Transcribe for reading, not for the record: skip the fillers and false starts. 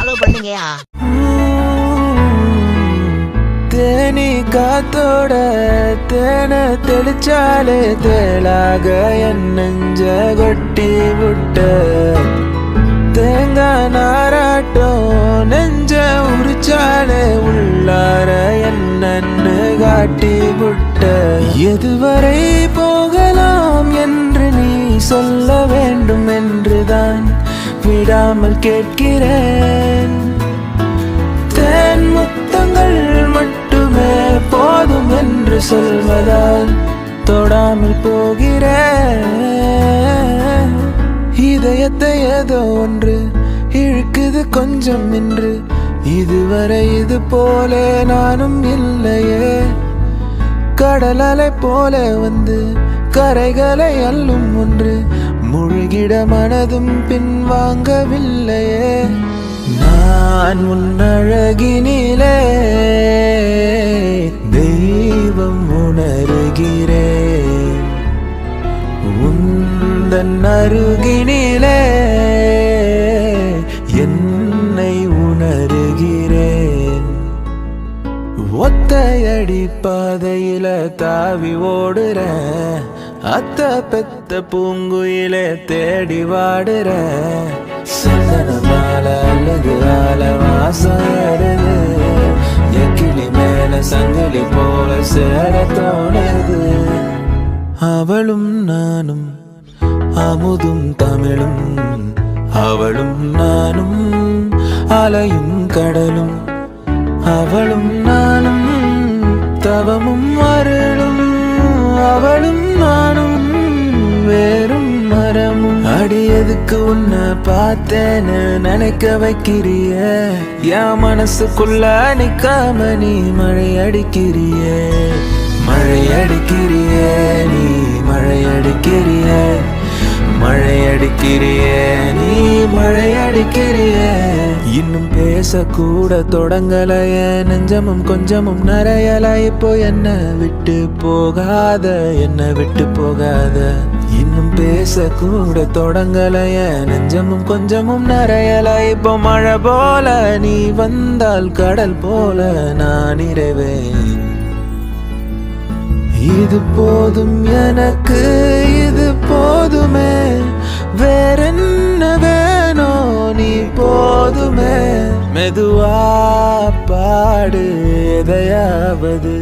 Follow பண்ணுங்கயா. Theni காத்தோட தேனை தெளிச்சாலே தேளாக என் நெஞ்ச கொட்டி விட்ட தேங்காய் நாராட்டம் நெஞ்ச உரிச்சாலே உள்ளார என்னன்னு காட்டி விட்ட எதுவரை போகலாம் என்று நீ சொல்ல வேண்டும் என்றுதான் விடாமல் கேட்கிறேன். தேன் முத்தங்கள் மட்டுமே போதும் என்று சொல்வதால் தொடாமல் போகிறேன். இதயத்தை ஏதோ ஒன்று இழுக்குது கொஞ்சம் என்று இதுவரை இது போல நானும் இல்லையே. கடல் அலை போல வந்து கரைகளை அள்ளும் ஒன்று முழுகிட மனதும் பின்வாங்கவில்லையே. நான் உன்னழகினிலே தெய்வம் உணர்கிறேன், உந்தன் அருகினிலே என்னை உணர்கிறேன். ஒத்தையடி பாதையில தாவி ஓடுறேன், அத்த பெத்த பூங்குயில தேடி வாடுறேன். சந்தன மாலை அல்லது ஆல வாசம் ஏறுது, எக்கிளி மேல சங்கிலி போல சேர தோணுது. அவளும் நானும் அமுதும் தமிழும், அவளும் நானும் அலையும் கடலும், அவளும் நானும் தவமும் அருளும், அவளும் நானும் வேறும் மரமும். அடியதுக்கு உன்னை பார்த்தேன்னு நினைக்க வைக்கிறிய, என் மனசுக்குள்ள நிக்காம நீ மழை அடிக்கிறிய, மழை அடிக்கிறிய, நீ மழை அடிக்கிறிய, மழை அடிக்கிறிய, நீ மழை அடிக்கிறிய. இன்னும் பேசக்கூட தொடங்கலைய, நெஞ்சமும் கொஞ்சமும் நிறையல. இப்போ என்ன விட்டு போகாத, என்ன விட்டு போகாத. இன்னும் பேசக்கூட தொடங்கலைய, நெஞ்சமும் கொஞ்சமும் நிறையல. இப்போ மழை போல நீ வந்தால் கடல் போல நான் நிறைவேன். இது போதும் எனக்கு, இது போதுமே, வேறென்ன வேணும் நீ போதுமே. மெதுவா பாடு எதையாவது.